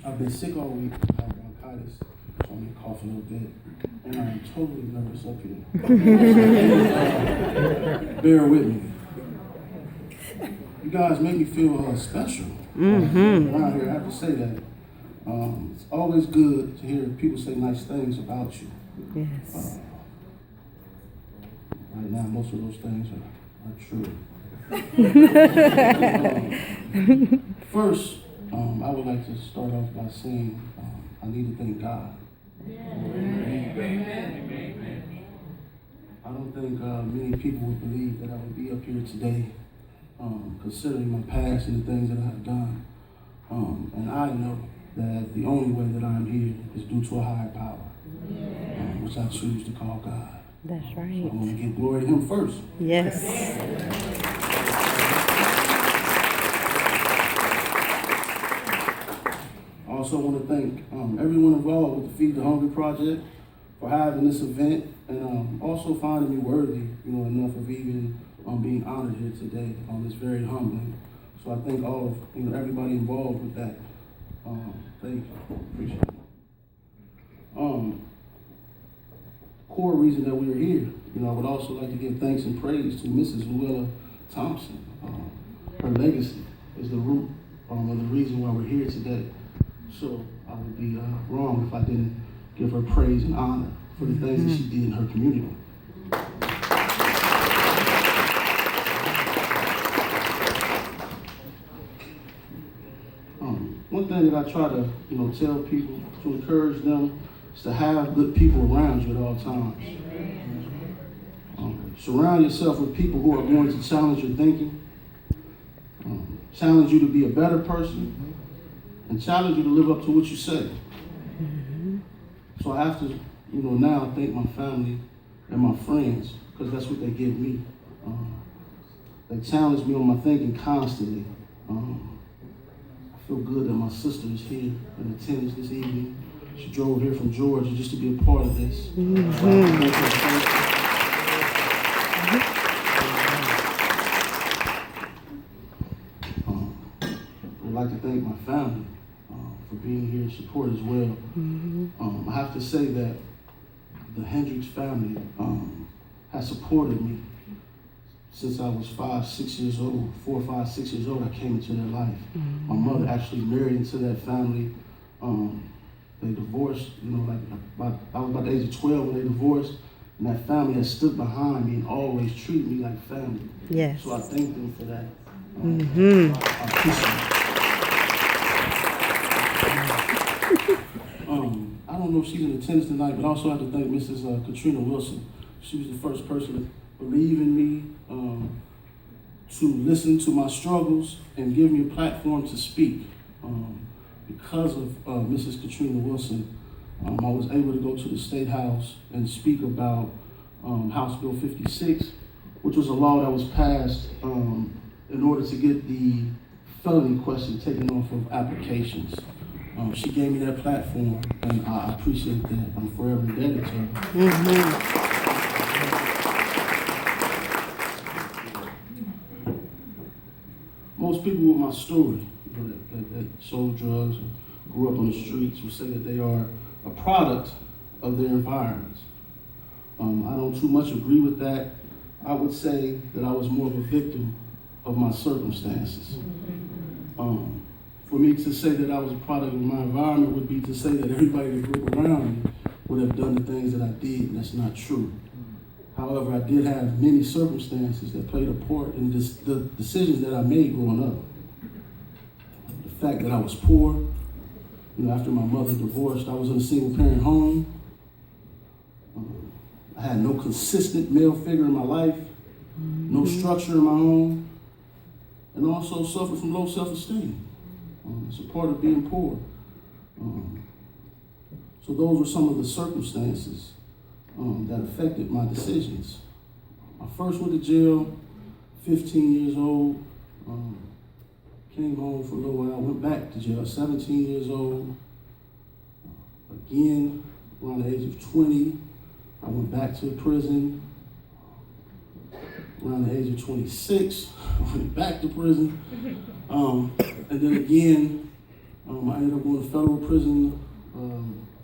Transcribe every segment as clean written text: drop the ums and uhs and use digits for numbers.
I've been sick all week. I have bronchitis, so I'm gonna cough a little bit, and I am totally nervous up here. Bear with me. You guys make me feel special around here. I have to say that. It's always good to hear people say nice things about you. Yes. Right now, most of those things are true. First, I would like to start off by saying I need to thank God. Amen. I don't think many people would believe that I would be up here today, considering my past and the things that I have done. And I know that the only way that I am here is due to a higher power, which I choose to call God. That's right. So I'm going to give glory to Him first. Yes. I also want to thank everyone involved with the Feed the Hungry project for having this event and also finding me worthy, enough of even being honored here today. It's very humbling. So I thank all of everybody involved with that. Thank you. Appreciate it. Core reason that we are here, I would also like to give thanks and praise to Mrs. Luella Thompson. Her legacy is the root of the reason why we're here today. So I would be wrong if I didn't give her praise and honor for the things that she did in her community. One thing that I try to, tell people to encourage them is to have good people around you at all times. Surround yourself with people who are going to challenge your thinking, challenge you to be a better person, and challenge you to live up to what you say. So I have to, now thank my family and my friends, because that's what they give me. They challenge me on my thinking constantly. I feel good that my sister is here in attendance this evening. She drove here from Georgia just to be a part of this. I'd like to thank my family for being here and support as well. I have to say that the Hendricks family has supported me since I was 4, 5, 6 years old. I came into their life. My mother actually married into that family. They divorced, I was about the age of 12 when they divorced, and that family has stood behind me and always treated me like family. Yes. So I thank them for that. I appreciate it. I don't know if she's in attendance tonight, but I also have to thank Mrs. Katrina Wilson. She was the first person to believe in me, to listen to my struggles, and give me a platform to speak. Because of Mrs. Katrina Wilson, I was able to go to the State House and speak about House Bill 56, which was a law that was passed in order to get the felony question taken off of applications. She gave me that platform, and I appreciate that. I'm forever indebted to her. Most people with my story, that sold drugs or grew up on the streets, will say that they are a product of their environments. I don't too much agree with that. I would say that I was more of a victim of my circumstances. For me to say that I was a product of my environment would be to say that everybody that grew up around me would have done the things that I did, and that's not true. However, I did have many circumstances that played a part in the decisions that I made growing up. The fact that I was poor, after my mother divorced, I was in a single parent home. I had no consistent male figure in my life, no structure in my home, and also suffered from low self-esteem. It's a part of being poor. So those were some of the circumstances that affected my decisions. I first went to jail, 15 years old, came home for a little while, went back to jail, 17 years old. Again, around the age of 20, I went back to prison. Around the age of 26, I went back to prison. And then again, I ended up going to federal prison. I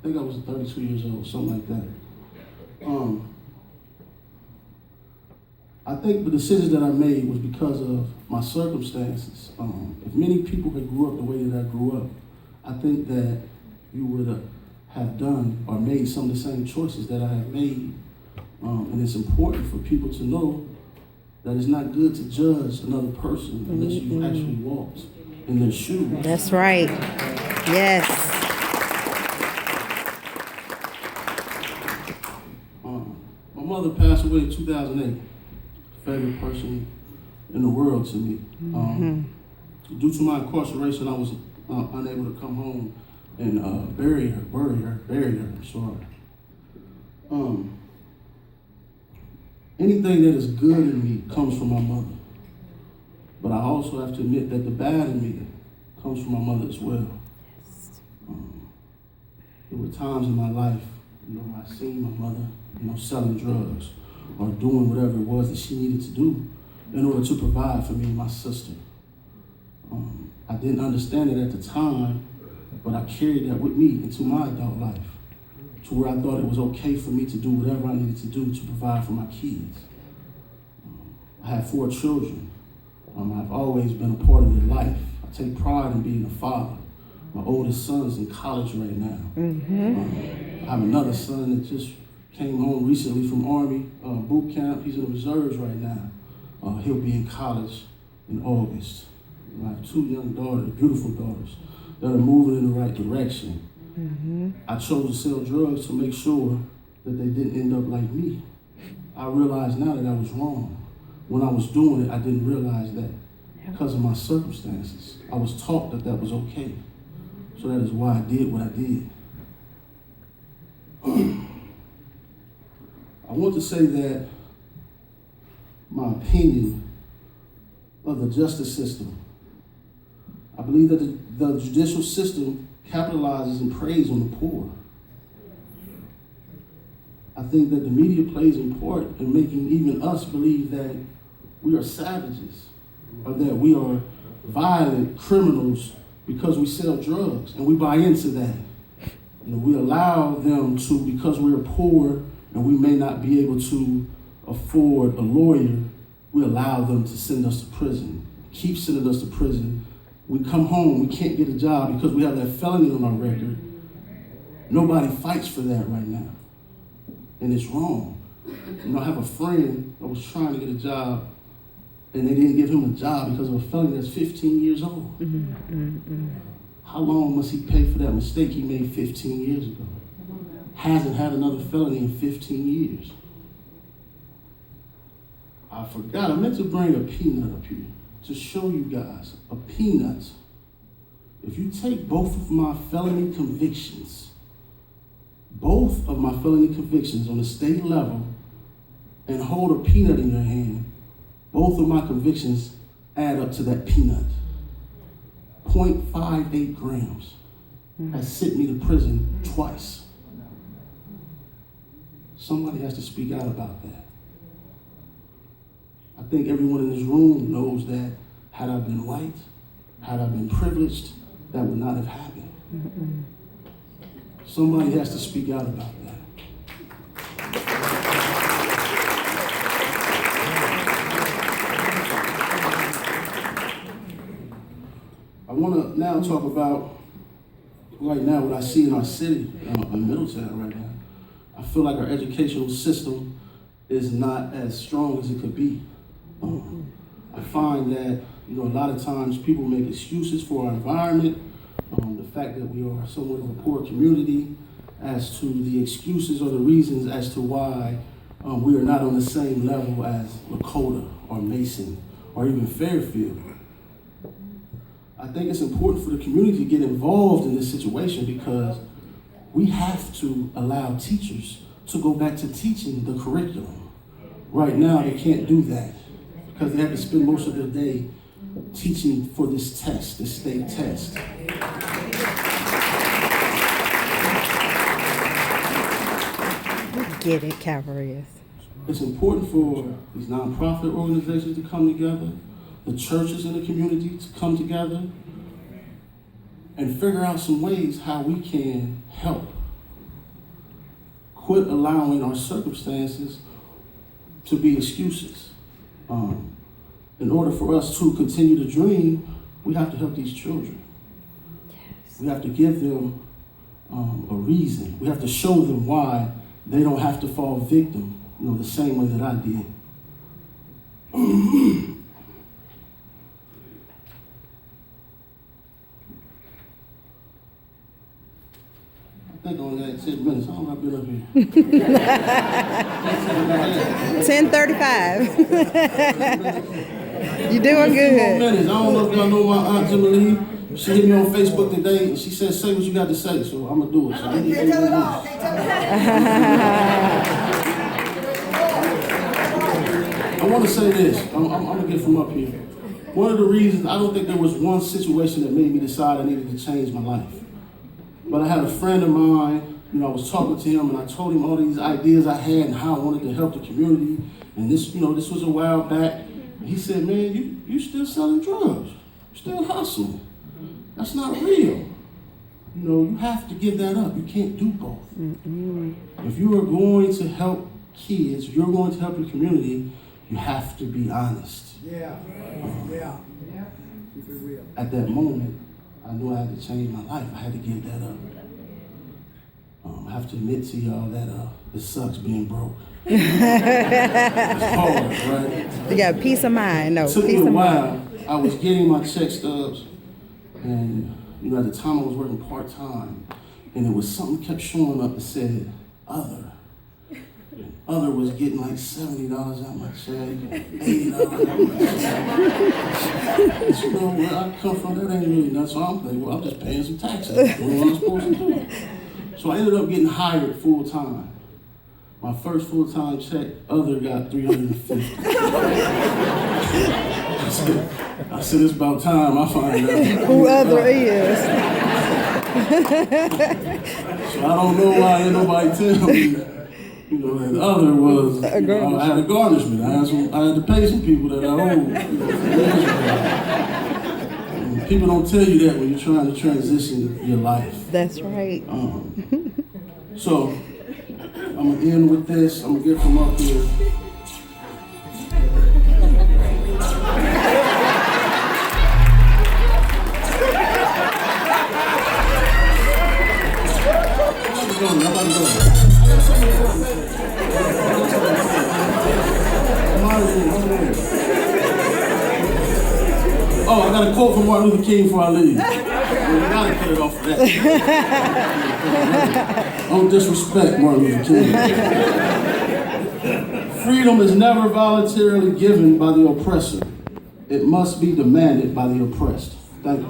think I was 32 years old, something like that. I think the decisions that I made was because of my circumstances. If many people had grew up the way that I grew up, I think that you would have done or made some of the same choices that I have made. And it's important for people to know that it's not good to judge another person unless you've actually walked in their shoes. That's right. Yes. My mother passed away in 2008. Favorite person in the world to me. Due to my incarceration, I was unable to come home and bury her. I'm sorry. Anything that is good in me comes from my mother, but I also have to admit that the bad in me comes from my mother as well. There were times in my life, I seen my mother, selling drugs or doing whatever it was that she needed to do in order to provide for me and my sister. I didn't understand it at the time, but I carried that with me into my adult life, to where I thought it was okay for me to do whatever I needed to do to provide for my kids. I have 4 children. I've always been a part of their life. I take pride in being a father. My oldest son is in college right now. I have another son that just came home recently from Army boot camp. He's in the reserves right now. He'll be in college in August. I have 2 young daughters, beautiful daughters, that are moving in the right direction. I chose to sell drugs to make sure that they didn't end up like me. I realize now that I was wrong. When I was doing it, I didn't realize that because of my circumstances. I was taught that that was okay. So that is why I did what I did. I want to say that my opinion of the justice system, I believe that the judicial system capitalizes and preys on the poor. I think that the media plays a part in making even us believe that we are savages or that we are violent criminals because we sell drugs, and we buy into that. We allow them to, because we're poor and we may not be able to afford a lawyer, we allow them to send us to prison, keep sending us to prison. We come home, we can't get a job because we have that felony on our record. Nobody fights for that right now, and it's wrong. I have a friend that was trying to get a job, and they didn't give him a job because of a felony that's 15 years old. How long must he pay for that mistake he made 15 years ago? Hasn't had another felony in 15 years. I forgot, I meant to bring a peanut up here to show you guys. A peanut. If you take both of my felony convictions on the state level and hold a peanut in your hand, both of my convictions add up to that peanut. 0.58 grams has sent me to prison twice. Somebody has to speak out about that. I think everyone in this room knows that had I been white, had I been privileged, that would not have happened. Somebody has to speak out about that. I want to now talk about right now what I see in our city, in Middletown right now. I feel like our educational system is not as strong as it could be. I find that, a lot of times people make excuses for our environment, the fact that we are somewhat of a poor community, as to the excuses or the reasons as to why we are not on the same level as Lakota or Mason or even Fairfield. I think it's important for the community to get involved in this situation because we have to allow teachers to go back to teaching the curriculum. Right now, they can't do that because they have to spend most of their day teaching for this test, this state test. Get it, Calvarius. It's important for these nonprofit organizations to come together, the churches in the community to come together, and figure out some ways how we can help. Quit allowing our circumstances to be excuses. In order for us to continue to dream, we have to help these children. Yes. We have to give them a reason. We have to show them why they don't have to fall victim, the same way that I did. I think I only had 10 minutes. How long have I been up here? 10:35. You're doing A few more good. minutes. I don't know if y'all know my aunt Emily. She hit me on Facebook today and she said, say what you got to say. So I'm going to do it. So let me Can't tell it all. Can't tell it I want to say this. I'm going to get from up here. One of the reasons, I don't think there was one situation that made me decide I needed to change my life. But I had a friend of mine, I was talking to him and I told him all these ideas I had and how I wanted to help the community. And this, this was a while back. And he said, man, you still selling drugs. You still hustling. That's not real. You have to give that up. You can't do both. If you are going to help kids, if you're going to help your community, you have to be honest. Yeah. Keep it real. At that moment, I knew I had to change my life. I had to give that up. I have to admit to y'all that it sucks being broke. It's hard, right? You got peace of mind. No, It took peace me a of mind. while. I was getting my check stubs, and at the time I was working part-time, and it was something kept showing up that said other. And other was getting like $70 out my check, $80 out my check. So, where I come from, that ain't really nothing. So I'm thinking, well, I'm just paying some taxes. That's what I'm supposed to do. So I ended up getting hired full-time. My first full-time check, other got $350. I said, it's about time I find out Who other is? So I don't know why ain't nobody tell me, that other was, I had a garnishment. I had to pay some people that I owed. People don't tell you that when you're trying to transition your life. That's right. So I'm gonna end with this. I'm gonna get from up here. Oh, I got a quote from Martin Luther King before I leave. Well, you gotta cut it off for that. Don't disrespect Martin Luther King. Freedom is never voluntarily given by the oppressor. It must be demanded by the oppressed. Thank you.